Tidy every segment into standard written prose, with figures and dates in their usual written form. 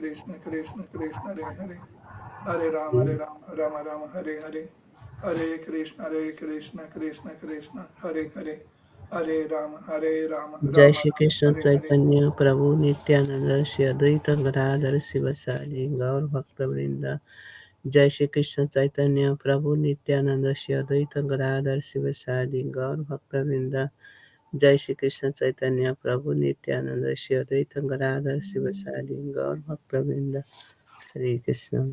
Krishna Krishna Krishna Hare Hare, Hare Rama Rama Rama Hare Hare, Hare Krishna Krishna Krishna Hare Hare, Hare Rama Jai Rama Shri Rama Krishna Hare Hare. Chaitanya Prabhu Nityananda Shri Advaita Gadadhar Sivasadi Gaur Bhakta Vrinda. Jai Shri Krishna Chaitanya Prabhu Nityananda Shri Advaita Gadadhar Sivasadi Gaur Bhakta Vrinda. Jai Shri Krishna Chaitanya Prabhu Nityananda Shri Advaita Gadadhar Sivasadi Gaur Bhakta Vrinda. Hare Krishna.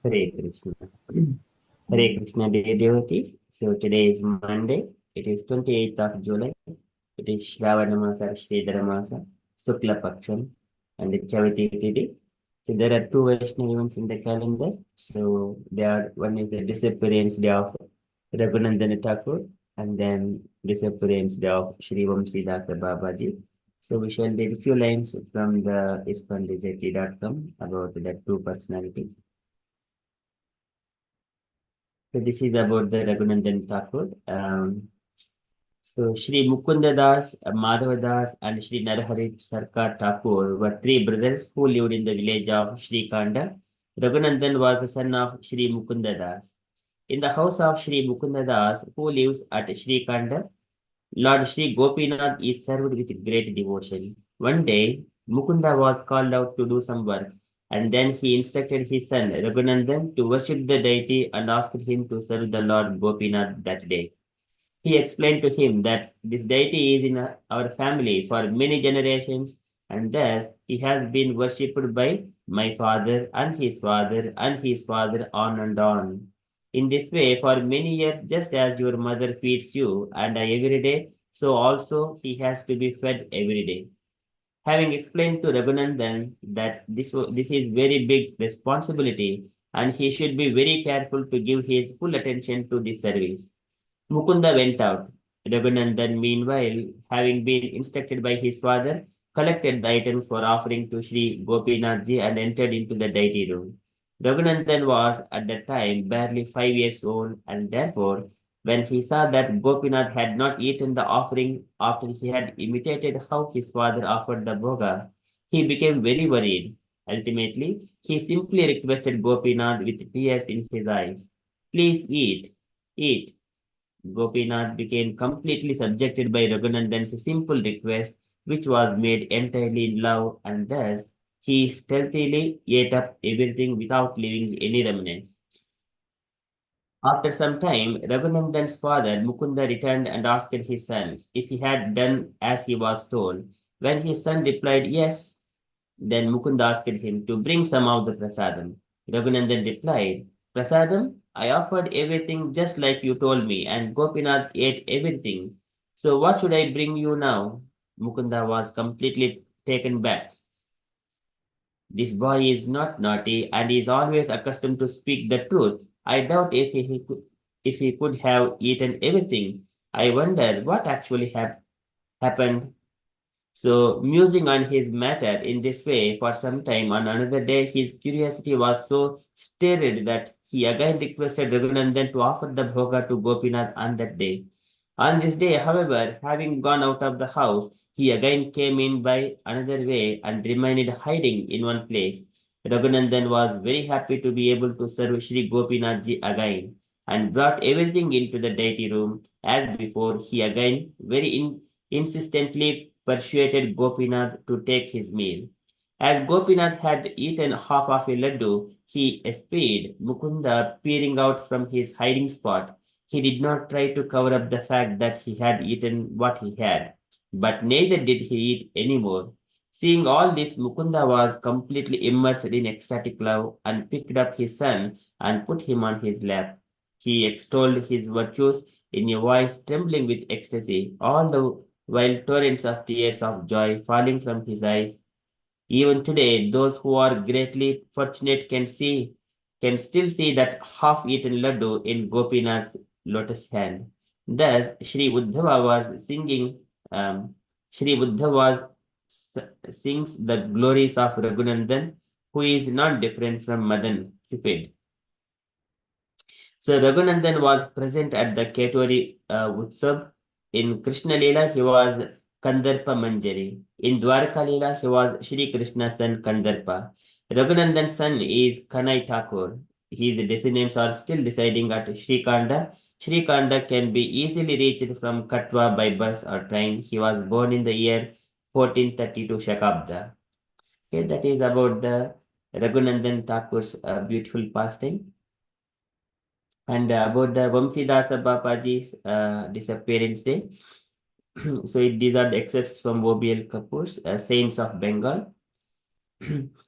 Hare Krishna. Hare Krishna, dear devotees. So today is Monday. It is 28th of July. It is Shravana Masa, Shridhara Masa, Sukla Paksham, and the Chavati Tithi. So there are two Vaishnava events in the calendar. So one is the disappearance day of Raghunandan Thakur, and then disappearance day of Shri Vamsidasa Babaji. So we shall read a few lines from the ISKCON about the two personalities. So this is about the Raghunandan Thakur. So Shri Mukunda Das, Madhava Das, and Shri Narahari Sarkar Thakur were three brothers who lived in the village of Shri Kanda. Raghunandan was the son of Shri Mukunda Das. In the house of Shri Mukunda Das, who lives at Shri Kanda, Lord Shri Gopinath is served with great devotion. One day, Mukunda was called out to do some work, and then he instructed his son Raghunandan to worship the deity and asked him to serve the Lord Gopinath that day. He explained to him that this deity is in our family for many generations, and thus he has been worshipped by my father and his father and his father on and on. In this way, for many years, just as your mother feeds you and I every day, so also he has to be fed every day. Having explained to Raghunandan that this is very big responsibility and he should be very careful to give his full attention to this service, Mukunda went out. Raghunandan, meanwhile, having been instructed by his father, collected the items for offering to Sri Gopinathji and entered into the deity room. Raghunandan was at that time barely 5 years old, and therefore, when he saw that Gopinath had not eaten the offering after he had imitated how his father offered the bhoga, he became very worried. Ultimately, he simply requested Gopinath with tears in his eyes, "Please eat, eat." Gopinath became completely subjected by Raghunandan's simple request, which was made entirely in love, and thus he stealthily ate up everything without leaving any remnants. After some time, Raghunandan's father Mukunda returned and asked his son if he had done as he was told. When his son replied yes, then Mukunda asked him to bring some of the prasadam. Raghunandan replied, "Prasadam, I offered everything just like you told me, and Gopinath ate everything. So what should I bring you now?" Mukunda was completely taken back. "This boy is not naughty and is always accustomed to speak the truth. I doubt if he could have eaten everything. I wonder what actually happened." So, musing on his matter in this way for some time, on another day his curiosity was so stirred that he again requested Raghunandan to offer the bhoga to Gopinath on that day. On this day, however, having gone out of the house, he again came in by another way and remained hiding in one place. Raghunandan was very happy to be able to serve Sri Gopinathji again and brought everything into the deity room as before. He again very insistently persuaded Gopinath to take his meal. As Gopinath had eaten half of a laddu, he espied Mukunda peering out from his hiding spot. He did not try to cover up the fact that he had eaten what he had, but neither did he eat any more. Seeing all this, Mukunda was completely immersed in ecstatic love and picked up his son and put him on his lap. He extolled his virtues in a voice trembling with ecstasy, all the while torrents of tears of joy falling from his eyes. Even today, those who are greatly fortunate can still see that half-eaten laddu in Gopinath's lotus hand. Thus, Sri Uddhava was singing. Sri Uddhava sings the glories of Raghunandan, who is not different from Madan Cupid. So Raghunandan was present at the Ketori Utsav. In Krishna Leela, he was Kandarpa Manjari. In Dwarka Leela, he was Shri Krishna's son Kandarpa. Raghunandan's son is Kanai Thakur. His descendants are still residing at Srikanda. Srikanda can be easily reached from Katwa by bus or train. He was born in the year 1432 Shakabda. Okay, that is about the Raghunandan Thakur's beautiful pastime. And about the Vamsidasa Babaji's disappearance day. So these are the excerpts from OBL Kapoor's Saints of Bengal.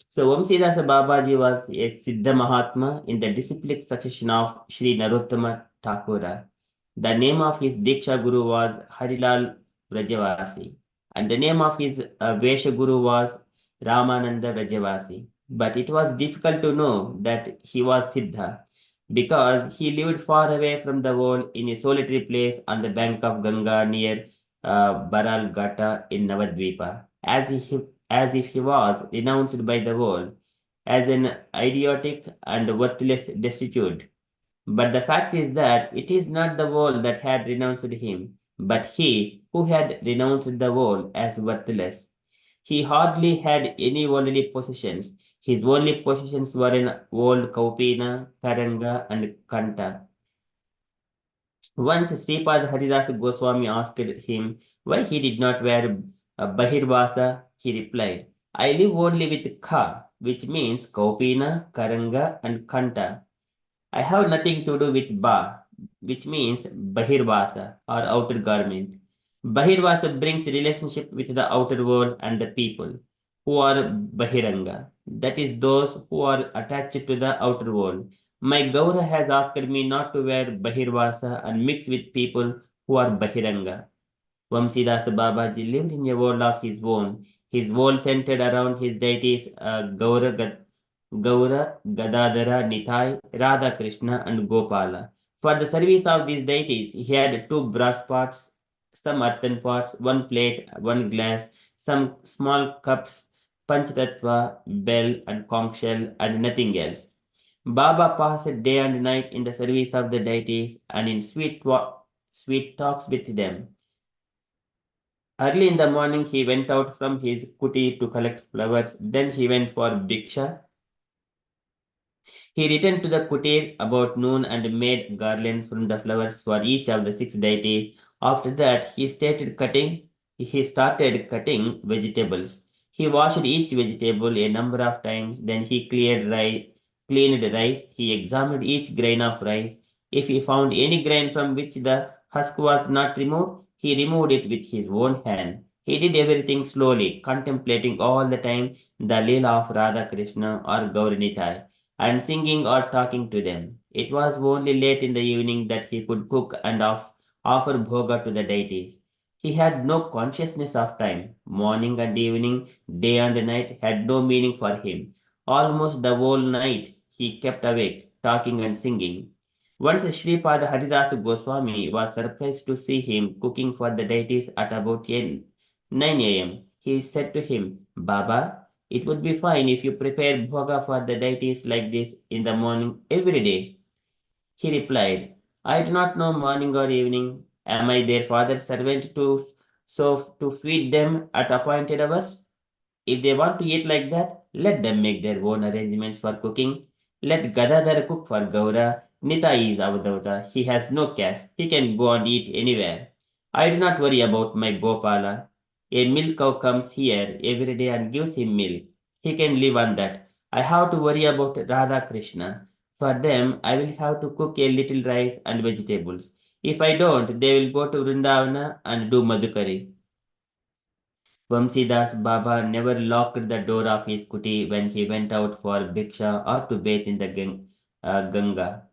So Vamsidasa Babaji was a Siddha Mahatma in the disciplic succession of Sri Narottama Thakura. The name of his Diksha Guru was Harilal Vrajavasi, and the name of his Vesha Guru was Ramananda Vrajavasi. But it was difficult to know that he was Siddha because he lived far away from the world in a solitary place on the bank of Ganga near Baral Gata in Navadvipa, as if he was renounced by the world as an idiotic and worthless destitute. But the fact is that it is not the world that had renounced him, but he who had renounced the world as worthless. He hardly had any worldly possessions. His only possessions were an old Kaupina, Karanga, and Kanta. Once Sripad Haridas Goswami asked him why he did not wear a Bahirvasa, he replied, I live only with Ka, which means Kaupina, Karanga, and Kanta. I have nothing to do with Ba, which means Bahirvasa or outer garment. Bahirvasa brings relationship with the outer world and the people who are Bahiranga, that is, those who are attached to the outer world. My Gaura has asked me not to wear Bahirvasa and mix with people who are Bahiranga. Vamsidas Babaji lived in a world of his own. His world centered around his deities Gaura, Gadadhara, Nithai, Radha Krishna, and Gopala. For the service of these deities, he had two brass pots, some earthen pots, one plate, one glass, some small cups, Panchatattva, bell, and conch shell, and nothing else. Baba passed day and night in the service of the deities and in sweet talks with them. Early in the morning, he went out from his kuti to collect flowers. Then he went for bhiksha. He returned to the kutir about noon and made garlands from the flowers for each of the six deities. After that, he started cutting vegetables. He washed each vegetable a number of times. Then he cleaned rice. He examined each grain of rice. If he found any grain from which the husk was not removed, he removed it with his own hand. He did everything slowly, contemplating all the time the Leela of Radha Krishna or Gauranitai and singing or talking to them. It was only late in the evening that he could cook and offer bhoga to the deities. He had no consciousness of time. Morning and evening, day and night had no meaning for him. Almost the whole night he kept awake, talking and singing. Once Sripada Haridas Goswami was surprised to see him cooking for the deities at about 9 a.m. He said to him, Baba, it would be fine if you prepare bhoga for the deities like this in the morning every day. He replied, I do not know morning or evening. Am I their father's servant to feed them at appointed hours? If they want to eat like that, let them make their own arrangements for cooking. Let Gadadhar cook for Gaura. Nitai is Avadavata. He has no caste. He can go and eat anywhere. I do not worry about my Gopala. A milk cow comes here every day and gives him milk. He can live on that. I have to worry about Radha Krishna. For them, I will have to cook a little rice and vegetables. If I don't, they will go to Vrindavana and do Madhukari. Vamsidas Baba never locked the door of his kuti when he went out for bhiksha or to bathe in the Ganga.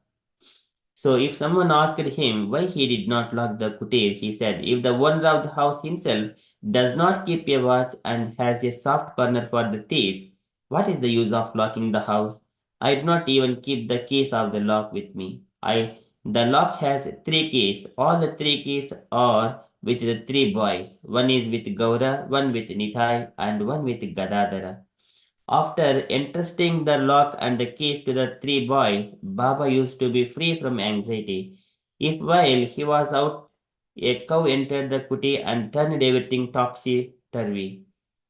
So if someone asked him why he did not lock the kutir, he said, if the owner of the house himself does not keep a watch and has a soft corner for the thief, what is the use of locking the house? I do not even keep the keys of the lock with me. The lock has three keys. All the three keys are with the three boys. One is with Gaura, one with Nithai, and one with Gadadhara. After entrusting the lock and the keys to the three boys, Baba used to be free from anxiety. If while he was out A cow entered the kuti and turned everything topsy-turvy.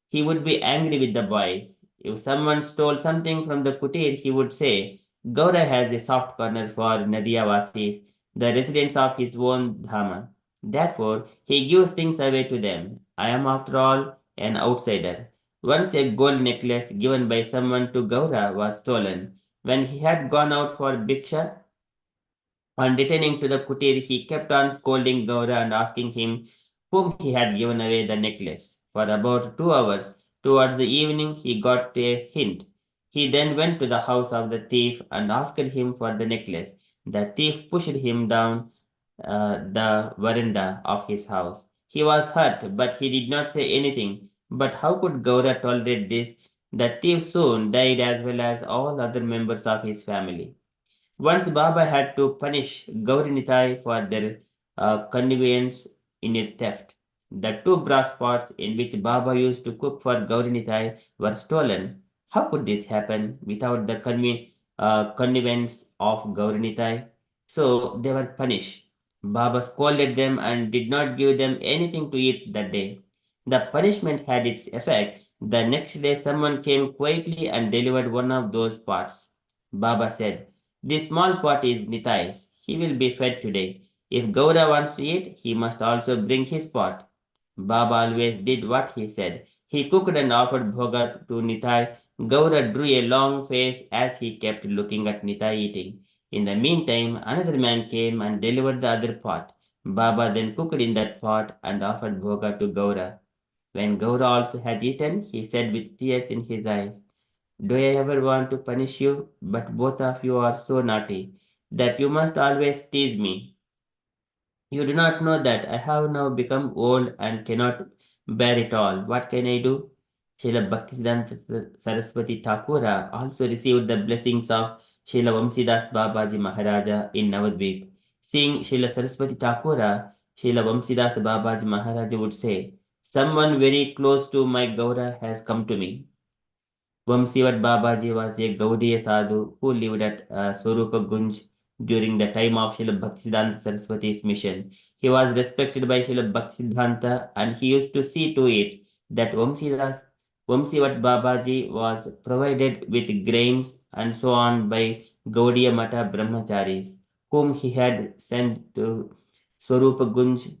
He would be angry with the boys. If someone stole something from the kutir, he would say, Gaura has a soft corner for Nadiyavasis, the residents of his own dhama. Therefore, he gives things away to them. I am, after all, an outsider. Once a gold necklace given by someone to Gaura was stolen. When he had gone out for bhiksha, on returning to the kutir, he kept on scolding Gaura and asking him whom he had given away the necklace. For about 2 hours, towards the evening, he got a hint. He then went to the house of the thief and asked him for the necklace. The thief pushed him down the veranda of his house. He was hurt, but he did not say anything. But how could Gaura tolerate this? The thief soon died as well as all other members of his family. Once Baba had to punish Gaurinitai for their connivance in a theft. The two brass pots in which Baba used to cook for Gaurinitai were stolen. How could this happen without the connivance of Gaurinitai? So they were punished. Baba scolded them and did not give them anything to eat that day. The punishment had its effect. The next day, someone came quietly and delivered one of those pots. Baba said, this small pot is Nitai's. He will be fed today. If Gaura wants to eat, he must also bring his pot. Baba always did what he said. He cooked and offered bhoga to Nitai. Gaura drew a long face as he kept looking at Nitai eating. In the meantime, another man came and delivered the other pot. Baba then cooked in that pot and offered bhoga to Gaura. When Gaura also had eaten, he said with tears in his eyes, do I ever want to punish you? But both of you are so naughty that you must always tease me. You do not know that I have now become old and cannot bear it all. What can I do? Srila Bhaktisiddhanta Saraswati Thakura also received the blessings of Srila Vamsidas Babaji Maharaja in Navadvip. Seeing Srila Saraswati Thakura, Srila Vamsidas Babaji Maharaja would say, someone very close to my Gaura has come to me. Vamsivat Babaji was a Gaudiya sadhu who lived at Swarupa Gunj during the time of Srila Bhaktisiddhanta Saraswati's mission. He was respected by Srila Bhaktisiddhanta and he used to see to it that Vamsivat Babaji was provided with grains and so on by Gaudiya Mata Brahmacharis, whom he had sent to Swarupa Gunj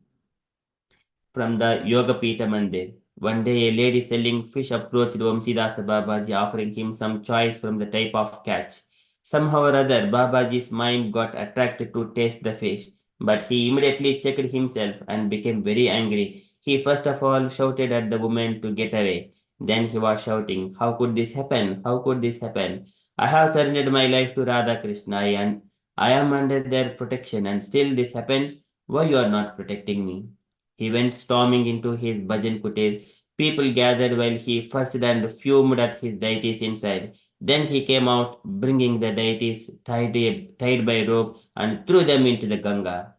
from the Yoga Pita Mandir. One day, a lady selling fish approached Vamsidasa Babaji, offering him some choice from the type of catch. Somehow or other, Babaji's mind got attracted to taste the fish, but he immediately checked himself and became very angry. He first of all shouted at the woman to get away. Then he was shouting, how could this happen? How could this happen? I have surrendered my life to Radha Krishna and I am under their protection and still this happens. Why you are not protecting me? He went storming into his bhajan kutir. People gathered while he fussed and fumed at his deities inside. Then he came out, bringing the deities tied by a rope and threw them into the Ganga.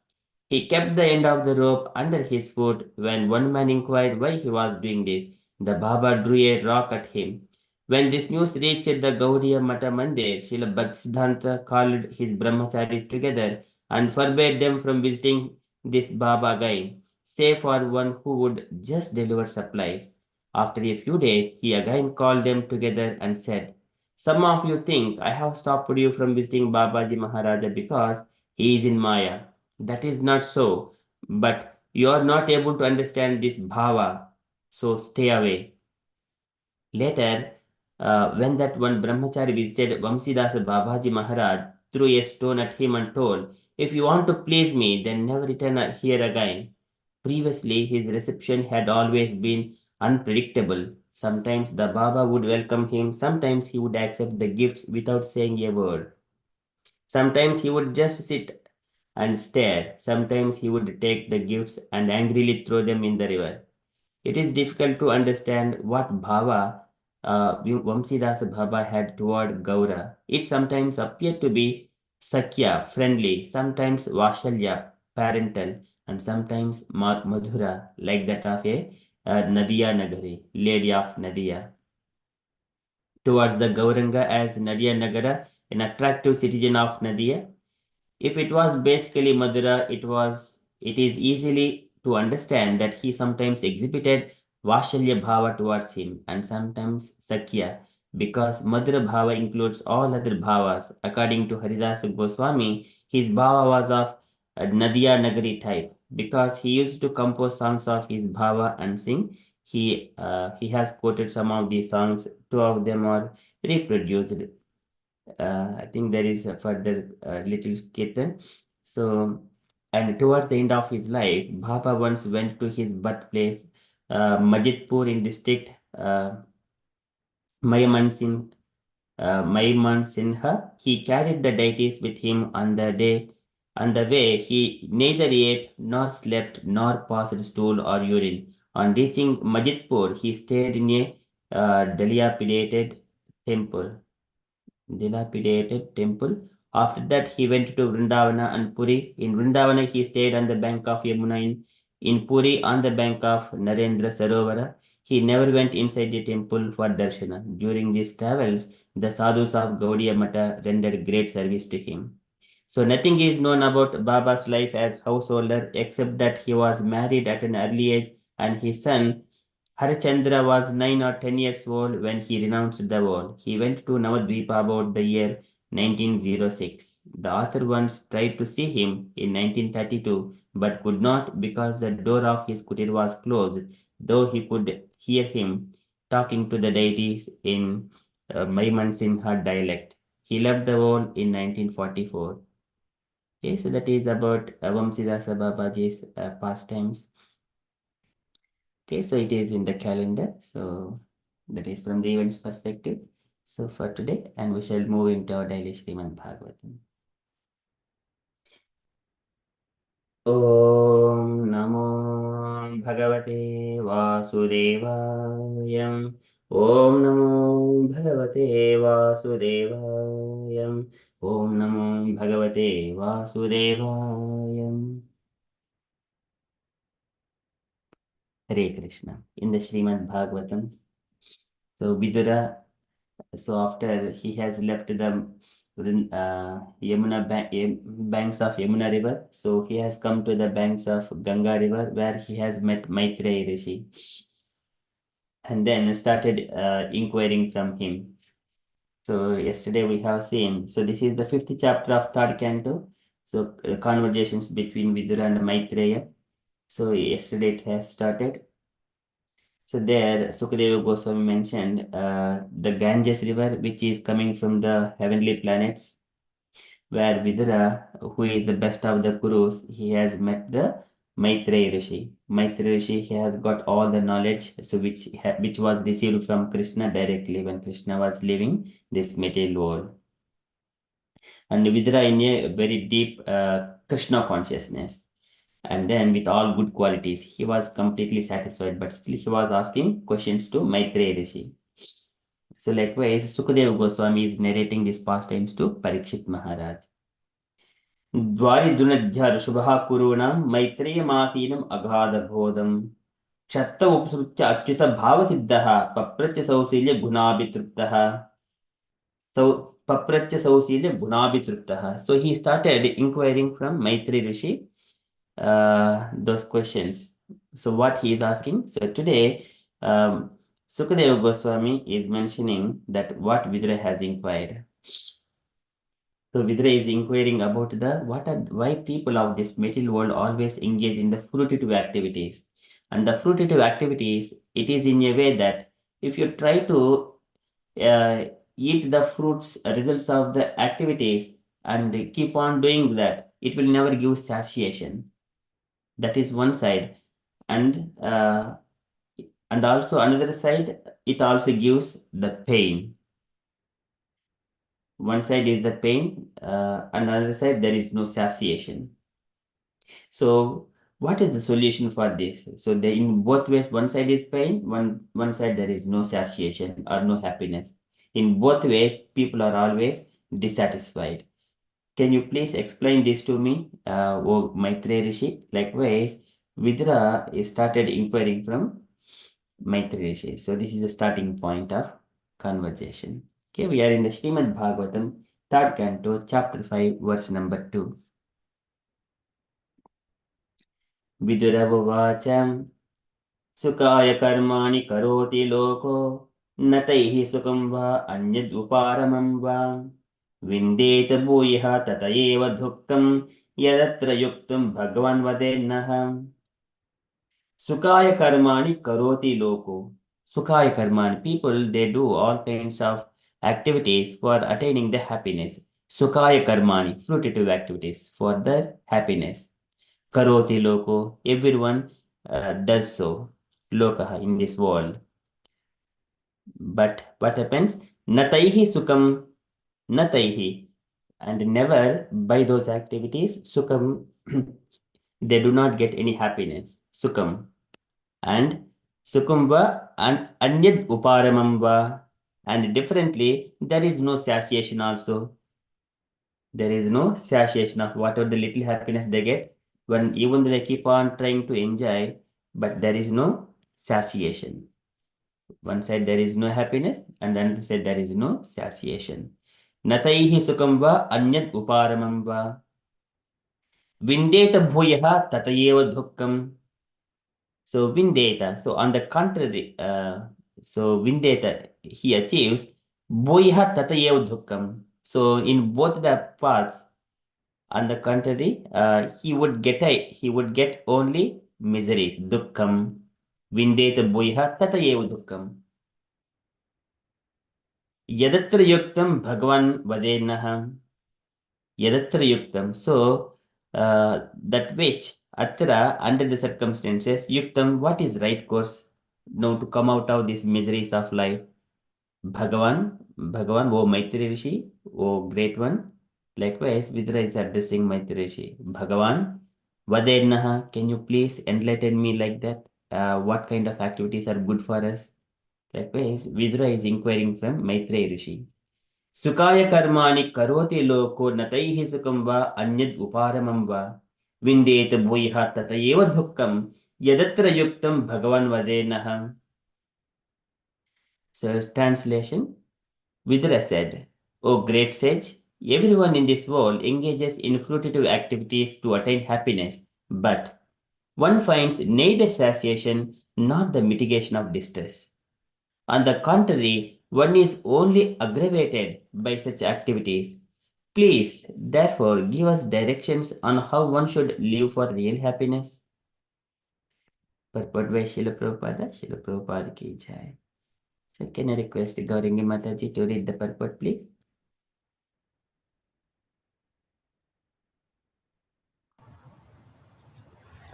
He kept the end of the rope under his foot. When one man inquired why he was doing this, the Baba drew a rock at him. When this news reached the Gaudiya Mata Mandir, Srila Bhaktisiddhanta called his brahmacharis together and forbade them from visiting this Baba again, save for one who would just deliver supplies. After a few days, he again called them together and said, some of you think I have stopped you from visiting Babaji Maharaja because he is in Maya. That is not so, but you are not able to understand this bhava, so stay away. Later, when that one brahmachari visited Vamsidasa Babaji Maharaj, threw a stone at him and told, if you want to please me, then never return here again. Previously, his reception had always been unpredictable. Sometimes the Baba would welcome him, sometimes he would accept the gifts without saying a word. Sometimes he would just sit and stare. Sometimes he would take the gifts and angrily throw them in the river. It is difficult to understand what bhava Vamsidasa Baba had toward Gaura. It sometimes appeared to be Sakya, friendly, sometimes Vashalya, parental, and sometimes Madhura, like that of a Nadiya Nagari, Lady of Nadiya. Towards the Gauranga as Nadiya Nagara, an attractive citizen of Nadiya. If it was basically Madura, it is easily to understand that he sometimes exhibited Vashalya Bhava towards him and sometimes Sakya, because Madhura Bhava includes all other bhavas. According to Haridasa Goswami, his bhava was of a Nadia Nagari type because he used to compose songs of his bhava and sing. He has quoted some of these songs. Two of them are reproduced. I think there is a further little kirtan. So, and towards the end of his life, Baba once went to his birthplace, Majidpur in district Mayman Sinha. He carried the deities with him on the day. On the way, he neither ate nor slept nor passed stool or urine. On reaching Majidpur, he stayed in a dilapidated temple. After that, he went to Vrindavana and Puri. In Vrindavana, he stayed on the bank of Yamuna. In Puri, on the bank of Narendra Sarovara. He never went inside the temple for darshana. During these travels, the sadhus of Gaudiya Mata rendered great service to him. So nothing is known about Baba's life as householder except that he was married at an early age and his son Harichandra was 9 or 10 years old when he renounced the world. He went to Navadvipa about the year 1906. The author once tried to see him in 1932 but could not because the door of his kutir was closed, though he could hear him talking to the deities in Maiman Sinha dialect. He left the world in 1944. Okay, so that is about Vamsidasa Babaji's pastimes. Okay, so it is in the calendar. So that is from the events perspective. So for today, and we shall move into our daily Srimad Bhagavatam. Om Namo Bhagavate Vasudevaya. Om Namo Bhagavate Vasudevaya. Om Namo Bhagavate Vasudevaya. Hare Krishna. In the Srimad Bhagavatam, so Vidura, so after he has left the banks of Yamuna river, so he has come to the banks of Ganga river where he has met Maitreya Rishi and then started inquiring from him. So yesterday we have seen, so this is the fifth chapter of third canto. So conversations between Vidura and Maitreya. So yesterday it has started. So there, Sukadeva Goswami mentioned the Ganges river, which is coming from the heavenly planets, where Vidura, who is the best of the Kurus, he has met the Maitreya Rishi. Maitreya Rishi, he has got all the knowledge, so which was received from Krishna directly when Krishna was living this material world. And Vidura in a very deep Krishna consciousness. And then with all good qualities, he was completely satisfied, but still he was asking questions to Maitreya Rishi. So likewise, Sukadeva Goswami is narrating these pastimes to Parikshit Maharaj. द्वारिदुनध्य शुभः कुरूणां मैत्रेयमासीनम् अगाधबोधम् क्षत्त उपसृत्य Achyut भावसिद्धः पप्रच्य सौशील्य गुणाभितृप्तः पप्रच्य सौशील्य गुणाभितृप्तः. So he started inquiring from Maitreya Rishi those questions. So what he is asking? So today, Sukadeva Goswami is mentioning that what Vidura has inquired. So Vidura is inquiring about why people of this material world always engage in the fruitive activities. And the fruitive activities, it is in a way that if you try to eat the fruits, results of the activities and keep on doing that, it will never give satiation. That is one side. And also another side, it also gives the pain. One side is the pain, another side there is no satiation. So what is the solution for this? So in both ways, one side is pain, one side there is no satiation or no happiness. In both ways, people are always dissatisfied. Can you please explain this to me, Maitreya Rishi? Likewise, Vidura started inquiring from Maitreya Rishi. So this is the starting point of conversation. Okay, we are in the Srimad Bhagavatam, third canto, chapter 5, verse number 2. विदुरवुवाच सुखाय कर्माणि करोति लोको न तैः सुखं वा अन्यदुपारमं वा विन्देत भूयः तत एव दुःखं यदत्र युक्तं भगवान् वदेन्नः सुखाय कर्माणि karoti loko. Sukhaya karmani. People, they do all kinds of activities for attaining the happiness. Sukhaya karmani, fruitive activities for the happiness. Karoti loko. Everyone does so. Lokaha in this world. But what happens? Nataihi sukham, nataihi. And never by those activities, sukham, they do not get any happiness. Sukham. And sukumva and anyad uparamamba. And differently, there is no satiation also. There is no satiation of whatever the little happiness they get, when even they keep on trying to enjoy, but there is no satiation. One side there is no happiness, and another side there is no satiation. Nataihi sukamba anyad uparamamba. Vindeta bhuyaha tatayeva dukkam. So Vindeta, so on the contrary, so Vindeta, he achieves Boiha Tatayev Dukkam. So in both the paths, on the contrary, he would get only miseries, Dukkam. Vindeta Boiha Tatayev Dukkam. Yadatra Yuktam Bhagavan Vadenaham. Yadatra Yuktam. So that which Atra, under the circumstances, Yuktam, what is right course now to come out of these miseries of life? Bhagavan, O Maitri Rishi, O great one. Likewise, Vidra is addressing Maitri Rishi. Bhagavan, Vadennaha, can you please enlighten me like that? What kind of activities are good for us? Likewise, Vidra is inquiring from Maitri Rishi. Sukaya karmani karoti loko nataihi sukam va anyad uparamam va vindet bhuiha tatayeva dukkam yadatra yuktam bhagavan vadenaha. So, translation. Vidura said, O great sage, everyone in this world engages in fruitive activities to attain happiness, but one finds neither satiation nor the mitigation of distress. On the contrary, one is only aggravated by such activities. Please, therefore, give us directions on how one should live for real happiness. Purport by Srila Prabhupada, Srila Prabhupada ki jai. So, can I request Gaurangi Mataji to read the purport, please?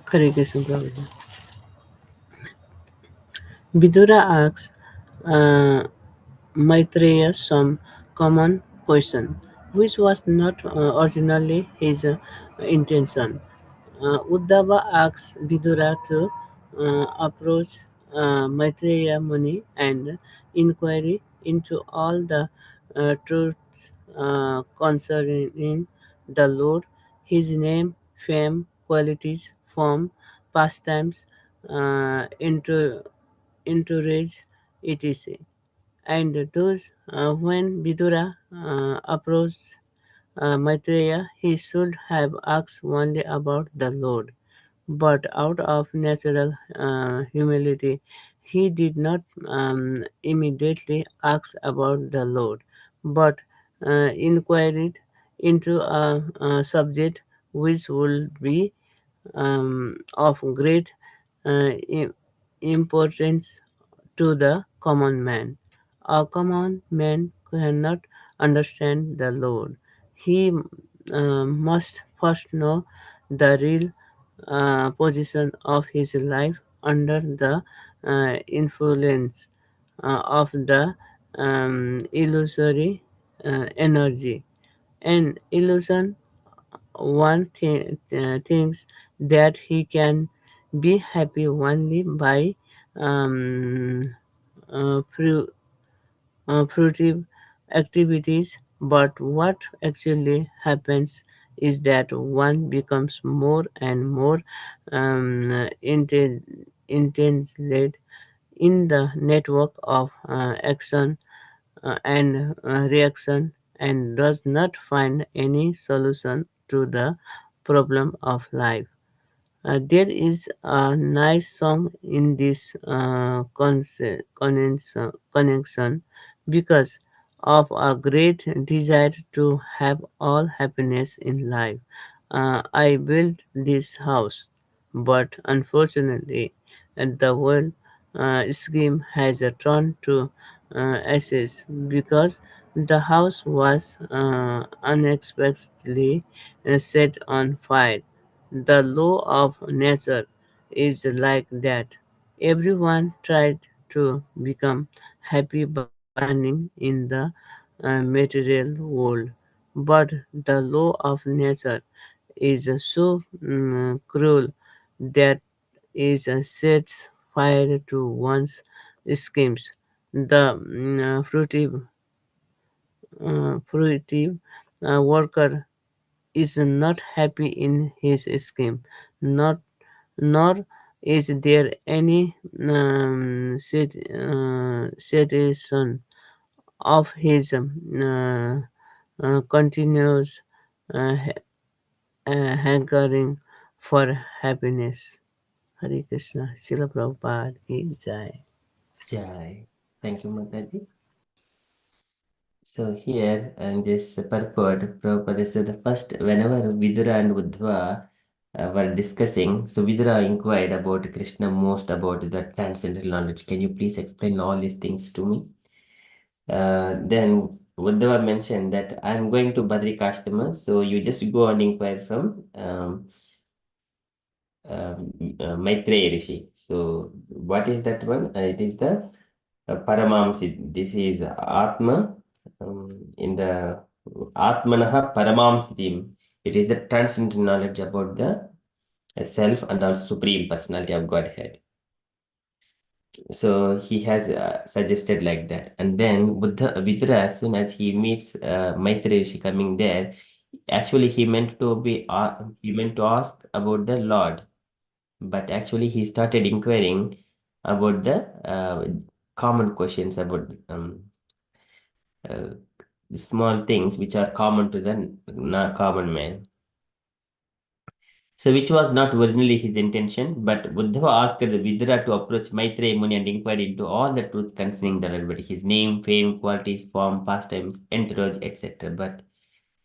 Hare Krishna Prabhupada. Vidura asks Maitreya some common question, which was not originally his intention. Uddhava asks Vidura to approach Maitreya Muni and inquiry into all the truths concerning the Lord, his name, fame, qualities, form, pastimes, entourage, etc. And thus, when Vidura approached Maitreya, he should have asked only about the Lord. But out of natural humility, he did not immediately ask about the Lord, but inquired into a subject which would be of great importance to the common man. A common man cannot understand the Lord. He must first know the real position of his life under the influence of the illusory energy. An illusion one thinks that he can be happy only by um, fru- fruitive activities, but what actually happens is that one becomes more and more intensely in the network of action and reaction and does not find any solution to the problem of life. There is a nice song in this connection because of a great desire to have all happiness in life. I built this house, but unfortunately, the whole scheme has turned to ashes because the house was unexpectedly set on fire. The law of nature is like that. Everyone tried to become happy by earning in the material world. But the law of nature is so cruel that it sets fire to one's schemes. The fruitive worker is not happy in his scheme, not nor is there any citizen of his continuous hankering for happiness. Hare Krishna, Srila Prabhupada ki jai. Jai. Thank you, Mataji. So here in this purport, Prabhupada said the first, whenever Vidura and Uddhava were discussing, so Vidura inquired about Krishna most about the transcendental knowledge. Can you please explain all these things to me? Then Uddhava mentioned that I'm going to Badrikashtama, so you just go and inquire from Maitreya Rishi. So what is that one? It is the Paramamsi. This is Atma in the Atmanaha Paramamsitim. It is the transcendental knowledge about the self and also supreme personality of Godhead. So he has suggested like that. And then Buddha Vidura, as soon as he meets Maitreya Rishi coming there, actually he meant to ask about the Lord, but actually he started inquiring about the common questions about uh, small things which are common to the common man. So, which was not originally his intention, but Buddha asked the Vidura to approach Maitreya Muni and inquire into all the truth concerning the Lord, his name, fame, qualities, form, pastimes, entourage, etc. But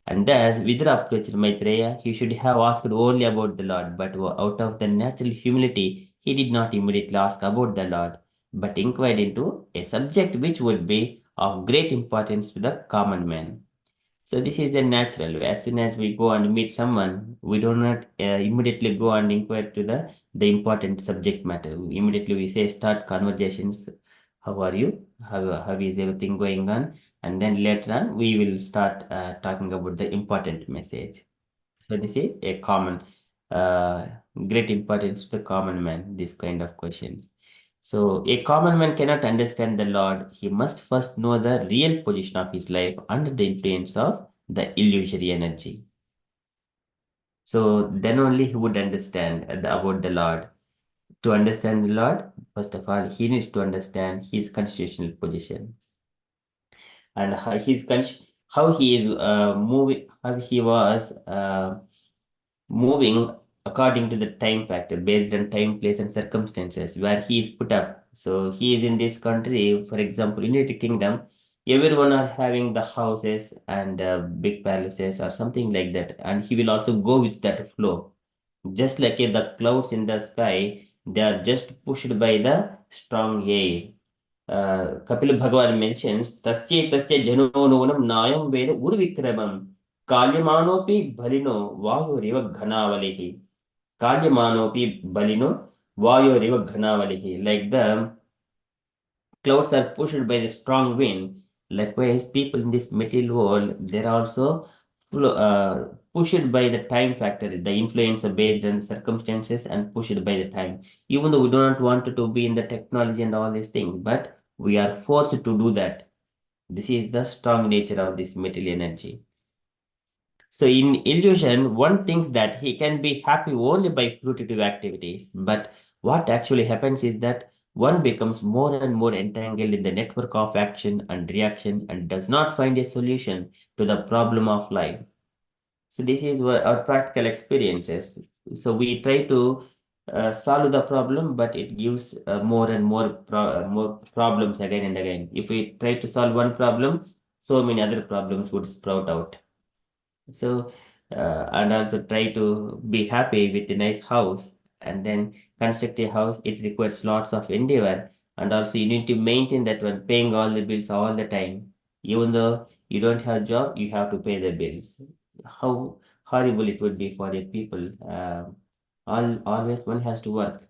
and thus Vidura approached Maitreya. He should have asked only about the Lord, but out of the natural humility, he did not immediately ask about the Lord, but inquired into a subject which would be of great importance to the common man. So this is a natural way. As soon as we go and meet someone, we do not immediately go and inquire to the important subject matter. Immediately we say start conversations. How are you? How is everything going on? And then later on we will start talking about the important message. So this is a common, uh, great importance to the common man. This kind of questions. So a common man cannot understand the Lord. He must first know the real position of his life under the influence of the illusory energy. So then only he would understand about the Lord. To understand the Lord, first of all, he needs to understand his constitutional position and how he is moving, how he was moving according to the time factor based on time, place, and circumstances where he is put up. So he is in this country, for example, United Kingdom, everyone are having the houses and big palaces or something like that, and he will also go with that flow. Just like the clouds in the sky, they are just pushed by the strong air. Kapil Bhagavan mentions, Tasya Tasya Jano Nunam Nayam Veda Urvikramam Kalyamanopi Bhalino Vayuriva Ghanavalihi. Kalyamanopi Balino Vayuriva Ghanavalihi. Like the clouds are pushed by the strong wind. Likewise, people in this material world, they're also pushed by the time factor, the influence of based on circumstances and pushed by the time. Even though we do not want to be in the technology and all these things, but we are forced to do that. This is the strong nature of this material energy. So in illusion, one thinks that he can be happy only by fruitive activities. But what actually happens is that one becomes more and more entangled in the network of action and reaction and does not find a solution to the problem of life. So this is what our practical experiences. So we try to solve the problem, but it gives more and more problems again and again. If we try to solve one problem, so many other problems would sprout out. So and also try to be happy with a nice house, and then construct a house. It requires lots of endeavor, and also you need to maintain that one, paying all the bills all the time. Even though you don't have job, you have to pay the bills. How horrible it would be for the people. Always one has to work.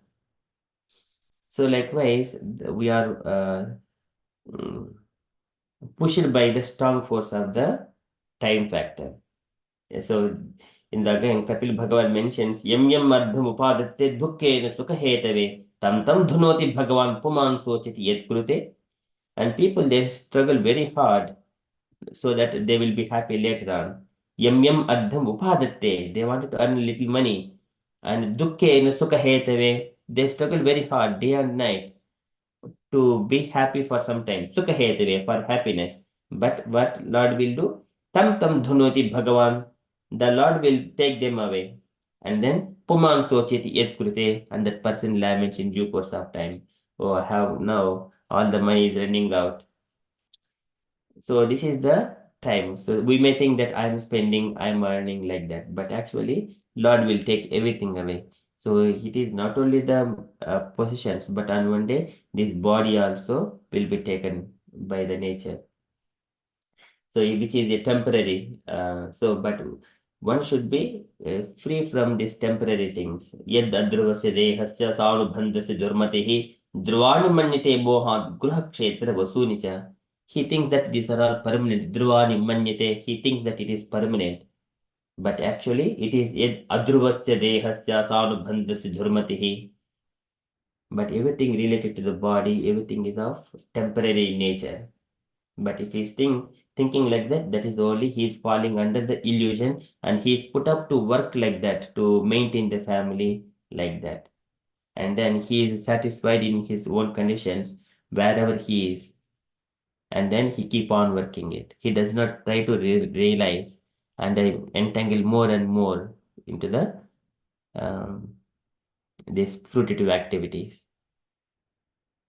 So likewise, we are mm, pushed by the strong force of the time factor. So in the again, Kapil Bhagavan mentions Yam Yam Madham Upadatte Dukkena Sukhetave Tam Tam Dhunoti Bhagavan Puman Sochiti Yet Krute. And people they struggle very hard so that they will be happy later on. Yam Yam Adham Upadatte, they wanted to earn a little money. And Dukkena Sukhetave, they struggle very hard day and night to be happy for some time. Sukhetave, for happiness. But what Lord will do? Tam Tam Dhunoti Bhagavan, the Lord will take them away. And then Puman Sochiti Yet Krute, and that person laments in due course of time. Oh, I have now all the money is running out. So this is the time. So we may think that I'm spending, I'm earning like that, but actually Lord will take everything away. So it is not only the possessions, but on one day this body also will be taken by the nature. So which is a temporary. But one should be free from these temporary things. Yad adhruvasya dehasya saanubhandasya durmatihi druvani manyate mohat gruha kshetra vasunicha. He thinks that these are all permanent. Druvani manyate. He thinks that it is permanent. But actually, it is yad adhruvasya dehasya saanubhandasya durmatihi. But everything related to the body, everything is of temporary nature. But if he's thinking like that, that is only he is falling under the illusion, and he is put up to work like that to maintain the family like that. And then he is satisfied in his own conditions wherever he is. And then he keep on working it. He does not try to realize and entangle more and more into the these fruitive activities,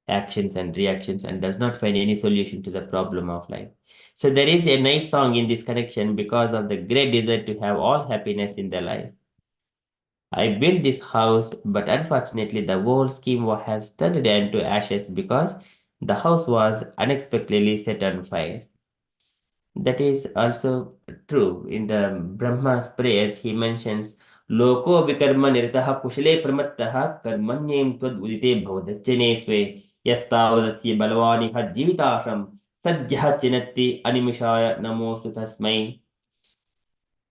actions and reactions, and does not find any solution to the problem of life. So there is a nice song in this connection because of the great desire to have all happiness in their life. I built this house, but unfortunately the whole scheme has turned into ashes because the house was unexpectedly set on fire. That is also true. In the Brahma's prayers, he mentions Loko vikarma nirtaha kushale pramattaha karmanyem tvad udite bhavadachane swe yastavadasya balavani had jivitasham sadhya chinatti animishaya namostu tasmai.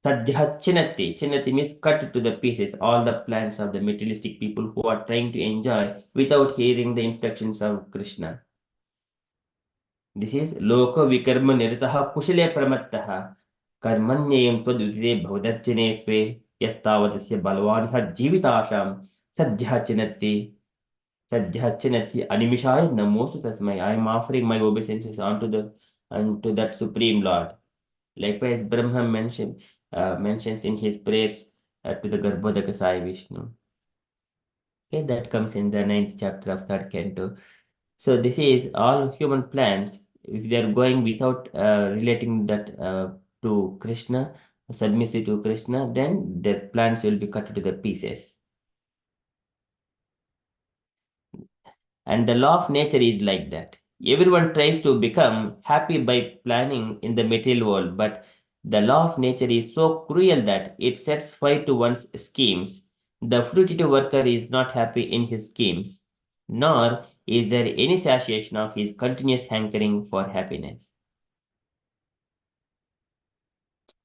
Sadhya chinatti. Chinatti means cut to the pieces all the plans of the materialistic people who are trying to enjoy without hearing the instructions of Krishna. This is Loka Vikarma Niritaha Kushale Pramattaha Karmanyayam Twadudite Bhavadachane Sve Yastavadasya Balvaniha Jivitasham Sadhyachinati Sadhyachinati Animishaya Namosu Tasmai. I am offering my obeisances unto that Supreme Lord. Likewise, Brahma mentions in his prayers to the Garbhodaka Sai Vishnu. Okay, that comes in the 9th chapter of 3rd canto. So this is all human plans. If they are going without relating that to Krishna, submissive to Krishna, then their plans will be cut to the pieces. And the law of nature is like that. Everyone tries to become happy by planning in the material world, but the law of nature is so cruel that it sets fire to one's schemes. The fruitive worker is not happy in his schemes, nor is there any satiation of his continuous hankering for happiness.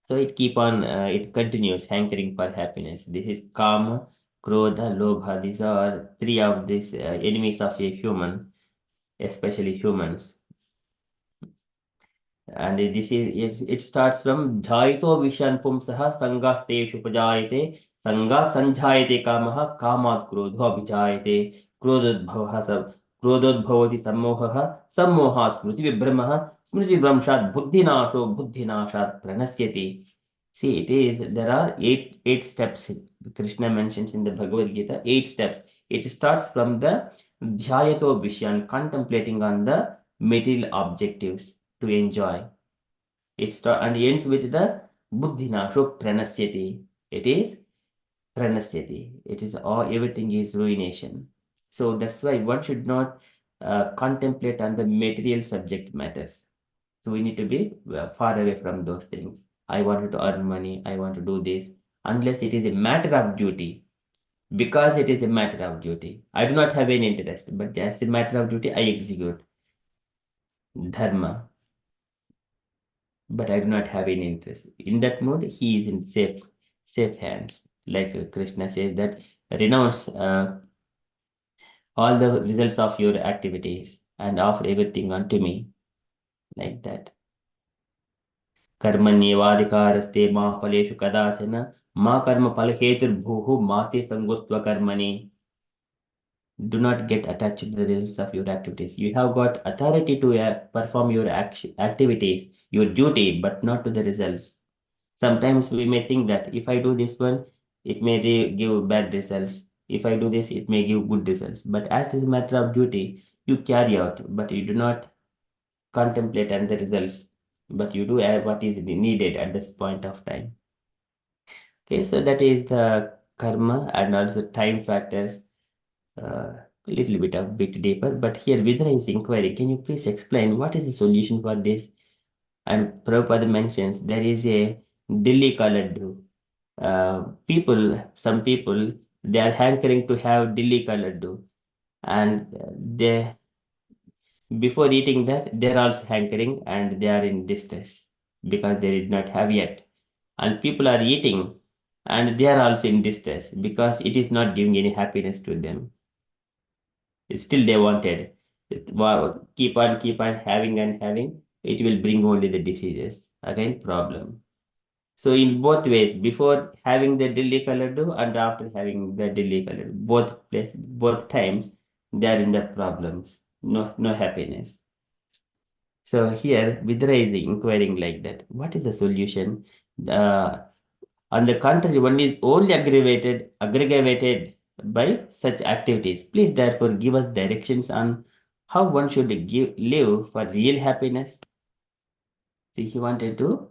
So it continues hankering for happiness. This is kama, krodha, lobha. These are three of these enemies of a human, especially humans. And it starts from jhaito vishan pumsaha sangasteshu pajayate sangat sanjayate kamaha kamat krodho abhijayate krododbhavah sab krododbhavati sammohah sammoha smriti vibhramaha smriti vibramshat buddhinasho buddhinashat pranasyati. See, there are eight steps Krishna mentions in the Bhagavad Gita, 8 steps. It starts from the Dhyayato Vishyan, contemplating on the material objectives to enjoy. It starts and ends with the Buddhina Pranasyati. It is Pranasyati. It is everything is ruination. So that's why one should not contemplate on the material subject matters. So we need to be far away from those things. I wanted to earn money, I want to do this, unless it is a matter of duty. Because it is a matter of duty. I do not have any interest, but as a matter of duty, I execute dharma. But I do not have any interest. In that mode, he is in safe hands. Like Krishna says that renounce all the results of your activities and offer everything unto me. Like that. कर्मण्येवाधिकारस्ते मा फलेषु कदाचन मा कर्मफलहेतुर्भुः मा ते संगोऽस्त्व कर्मणि. Do not get attached to the results of your activities. You have got authority to perform your activities, your duty, but not to the results. Sometimes we may think that if I do this one, it may give bad results. If I do this, it may give good results. But as it is a matter of duty, you carry out, but you do not contemplate on the results, but you do what is needed at this point of time. Okay, so that is the karma and also time factors. A little bit deeper, but here Vidra is inquiring. Can you please explain what is the solution for this? And Prabhupada mentions there is a Delhi Kaladdu. Some people, they are hankering to have Delhi Kaladdu, and they before eating that, they are also hankering and they are in distress because they did not have yet. And people are eating and they are also in distress because it is not giving any happiness to them. Still they wanted. Wow, keep on having and having. It will bring only the diseases. Again, problem. So in both ways, before having the Delhi Kaladdu and after having the Delhi Kaladdu, both times, they are in the problems. No happiness. So here, Vidra is inquiring like that. What is the solution? On the contrary, one is only aggravated by such activities. Please therefore give us directions on how one should live for real happiness. See, he wanted to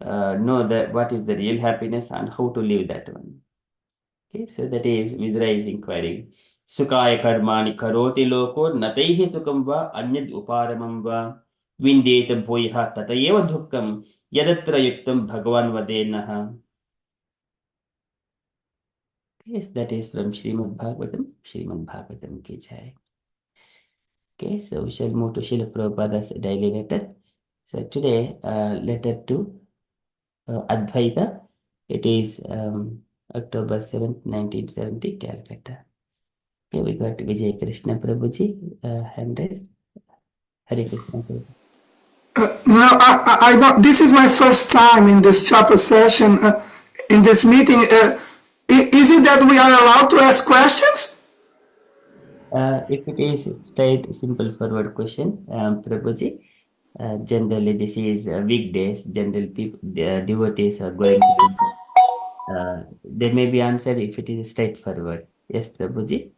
know that what is the real happiness and how to live that one. Okay, so that is Vidra is inquiring. Sukaya karmani karoti loko nataihi sukam va anyad uparamam va vindeta bhoiha tatayeva dukkam yadatra yuktam bhagavan vadenaha. Yes, that is from Srimad Bhagavatam. Srimad Bhagavatam ki jai. Okay, so we shall move to Srila Prabhupada's daily letter. So today, letter to Advaita. It is October 7th, 1970, Calcutta. Okay, we got Vijay Krishna Prabhuji, hand raised. Hare Krishna Prabhu. No, I don't. This is my first time in this chapel session, in this meeting. Is it that we are allowed to ask questions? If it is straight, simple forward question, Prabhuji, generally this is weekdays. General people, devotees are going to. They may be answered if it is straightforward. Yes, Prabhuji.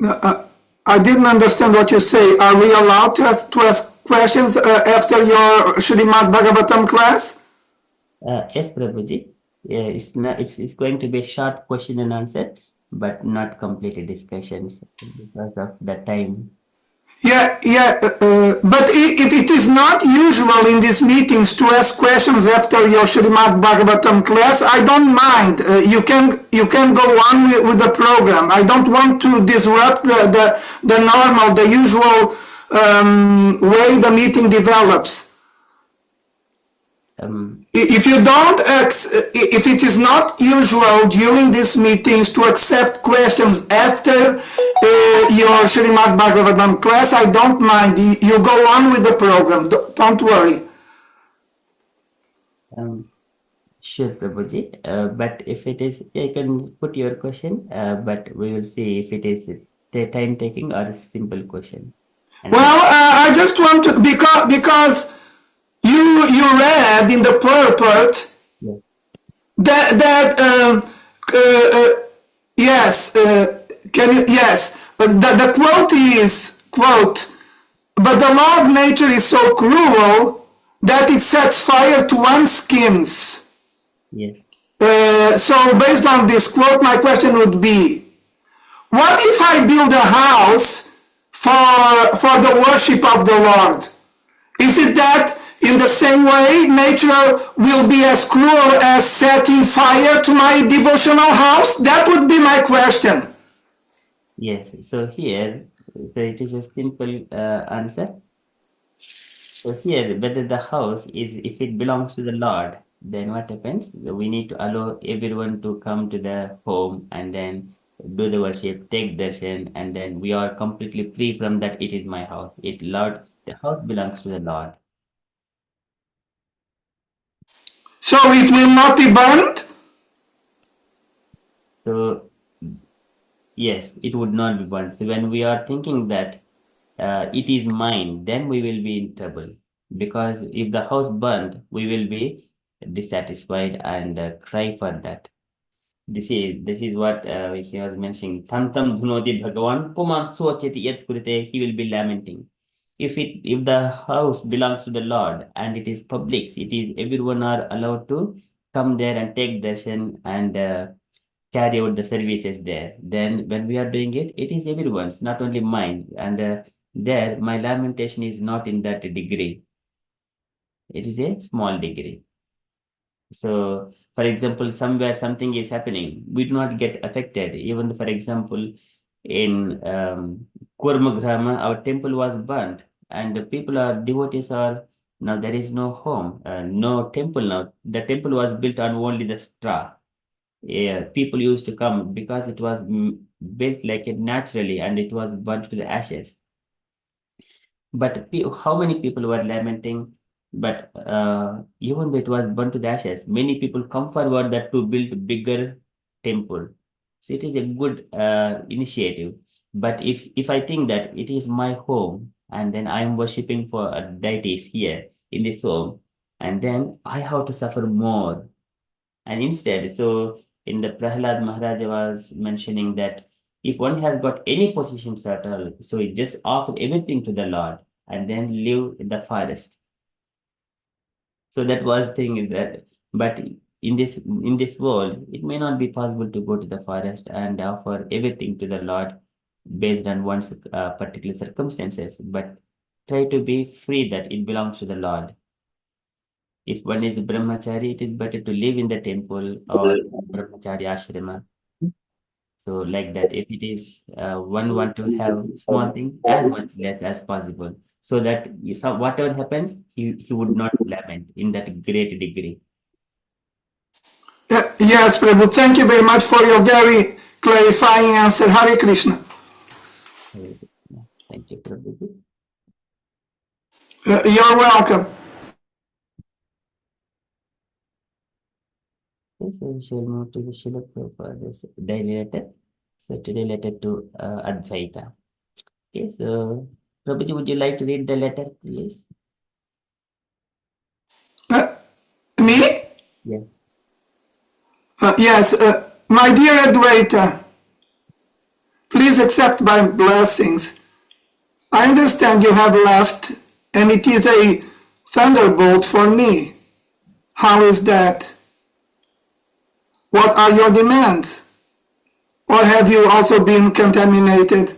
I didn't understand what you say. Are we allowed to ask questions after your Srimad Bhagavatam class? Yes, Prabhuji. Yeah, it's going to be a short question and answer, but not complete discussions because of the time. Yeah. But it is not usual in these meetings to ask questions after your Srimad Bhagavatam class. I don't mind. You can go on with the program. I don't want to disrupt the normal, the usual way the meeting develops. If it is not usual during these meetings to accept questions after your Srimad Bhagavatam class, I don't mind. You go on with the program. Don't worry. Sure, Prabhuji. But if it is, you can put your question, but we will see if it is time taking or a simple question. Well, I just want to, because you read in the purport Yes, can you, yes, the quote is, quote, but the law of nature is so cruel that it sets fire to one's skins. Yes. So based on this quote, my question would be, what if I build a house for the worship of the Lord? Is it that in the same way nature will be as cruel as setting fire to my devotional house? That would be my question. Yes. So here, so it is a simple answer. So here, whether the house is, if it belongs to the Lord, then what happens? We need to allow everyone to come to the home and then do the worship, take darshan, and then we are completely free from that. It is my house. It Lord, the house belongs to the Lord. So it will not be burned? So yes, it would not be burnt. So when we are thinking that it is mine, then we will be in trouble. Because if the house burnt, we will be dissatisfied and cry for that. This is what he was mentioning. Tam tam dhunoti Bhagavan puman socheti yat kurite. He will be lamenting. If the house belongs to the Lord and it is public, it is everyone are allowed to come there and take darshan and carry out the services there. Then when we are doing it, it is everyone's, not only mine. And there, my lamentation is not in that degree. It is a small degree. So, for example, somewhere something is happening, we do not get affected. Even, for example, in Kurmagrama, our temple was burnt, and the people are devotees are now there is no home, no temple now. The temple was built on only the straw. Yeah, people used to come because it was built like it naturally and it was burnt to the ashes. But how many people were lamenting? But even though it was burnt to the ashes, many people come forward that to build bigger temple. So it is a good initiative. But if I think that it is my home and then I am worshipping for deities here in this home, and then I have to suffer more. And instead, so in the Prahlad Maharaja was mentioning that if one has got any possessions at all, so he just offer everything to the Lord and then live in the forest. So that was thing is that, but in this world, it may not be possible to go to the forest and offer everything to the Lord based on one's particular circumstances. But try to be free that it belongs to the Lord. If one is a brahmachari, it is better to live in the temple or brahmachari ashrama. So like that, if it is one want to have small thing, as much less as possible, so that whatever happens, he would not lament in that great degree. Yes, Prabhu, thank you very much for your very clarifying answer. Hare Krishna. Thank you, Prabhuji. You're welcome. Okay, so we shall move to the Srila Prabhupada's daily letter. So today letter to Advaita. Okay, so Prabhuji, would you like to read the letter, please? Me? Yes. Yes, my dear Advaita, please accept my blessings. I understand you have left, and it is a thunderbolt for me. How is that? What are your demands? Or have you also been contaminated?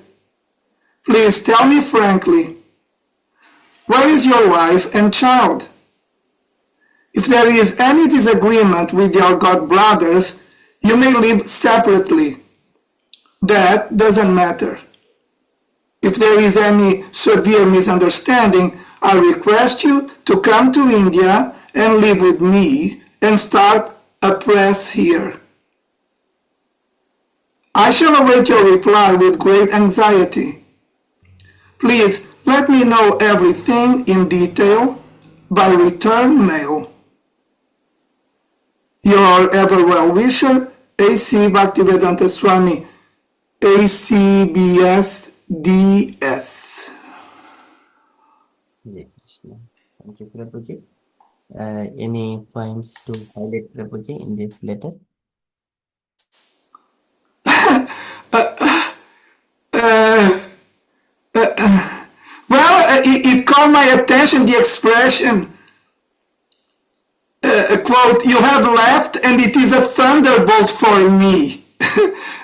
Please tell me frankly, where is your wife and child? If there is any disagreement with your god brothers, you may live separately. That doesn't matter. If there is any severe misunderstanding, I request you to come to India and live with me and start a press here. I shall await your reply with great anxiety. Please let me know everything in detail by return mail. Your ever well-wisher, A.C. Bhaktivedanta Swami, ACBS DS. Hare Krishna. Thank you, Prabhuji. Any points to highlight, Prabhuji, in this letter? Well, it caught my attention, the expression, quote, "You have left and it is a thunderbolt for me,"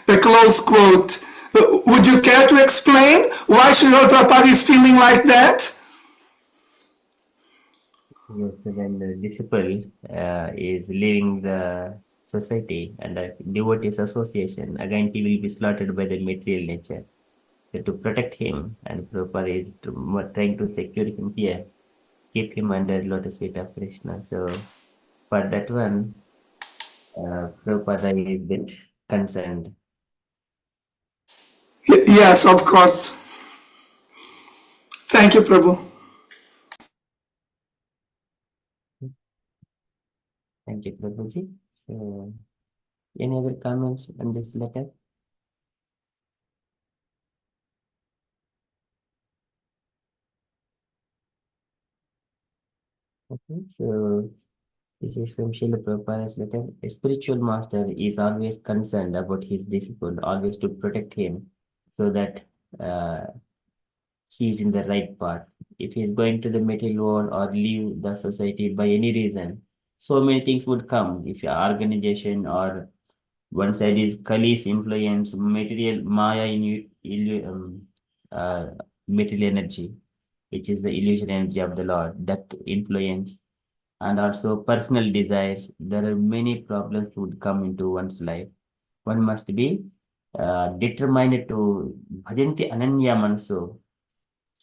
a close quote. Would you care to explain why Srila Prabhupada is feeling like that? Yes, when the disciple is leaving the society and the devotees association, again he will be slaughtered by the material nature. So to protect him, and Prabhupada is trying to secure him here, keep him under lotus feet of Krishna. So for that one, Prabhupada is a bit concerned. Yes, of course. Thank you, Prabhu. Thank you, Prabhuji. So, any other comments on this letter? Okay, so this is from Srila Prabhupada's letter. A spiritual master is always concerned about his disciple, always to protect him so that uh, he is in the right path. If he is going to the material world or leave the society by any reason, so many things would come. If your organization or one side is Kali's influence, material Maya in uh, material energy, which is the illusion energy of the Lord, that influence, and also personal desires. There are many problems would come into one's life. One must be determined to bhajanti ananya manso.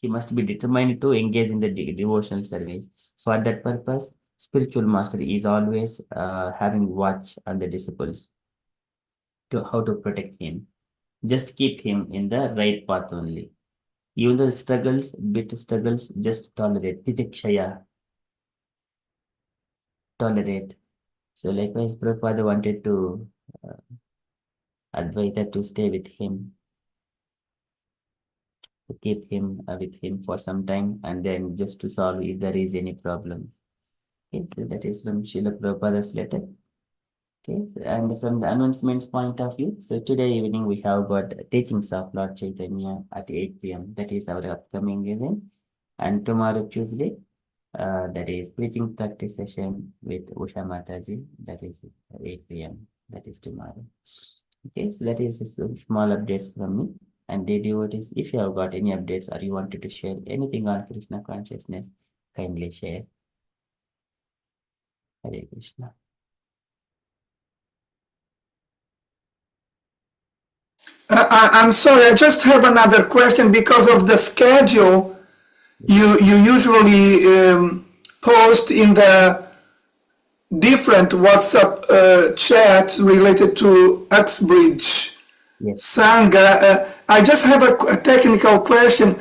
He must be determined to engage in the devotional service. For that purpose, spiritual master is always having watch on the disciples to how to protect him. Just keep him in the right path only. Even the struggles, bit struggles, just tolerate. Titikshaya, tolerate. So likewise, Prabhupada wanted to uh, Advaita to stay with him, to keep him with him for some time, and then just to solve if there is any problems. Okay, so that is from Srila Prabhupada's letter. Okay, and from the announcements point of view, so today evening we have got teachings of Lord Chaitanya at 8 p.m. That is our upcoming event. And tomorrow, Tuesday, that is preaching practice session with Usha Mataji. That is 8 p.m. That is tomorrow. Okay, so that is a small updates from me. And dear devotees, if you have got any updates or you wanted to share anything on Krishna consciousness, kindly share. Hare Krishna. I'm sorry, I just have another question because of the schedule you usually post in the different WhatsApp chats related to Uxbridge Yes. Sangha. I just have a technical question.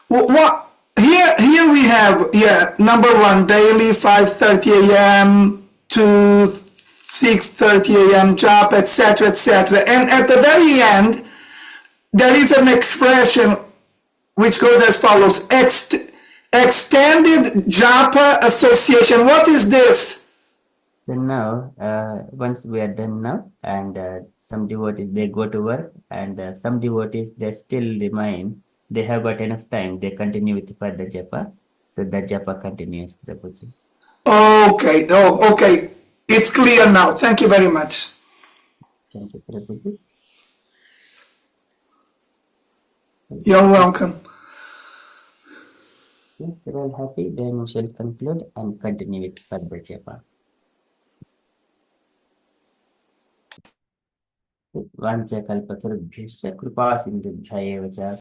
What here we have number one daily 5:30 a.m. to 6:30 a.m. job, etc., etc. And at the very end there is an expression which goes as follows: Extended Japa Association. What is this? So now, once we are done now, and some devotees they go to work, and some devotees they still remain. They have got enough time. They continue with further japa. So that japa continues, Prabhuji. Okay, oh, okay. It's clear now. Thank you very much. Thank you, Prabhuji. You're welcome. If you're all happy, then we shall conclude and continue with further japa. Vancha kalpatarubhyasya kripa sindhubhya eva cha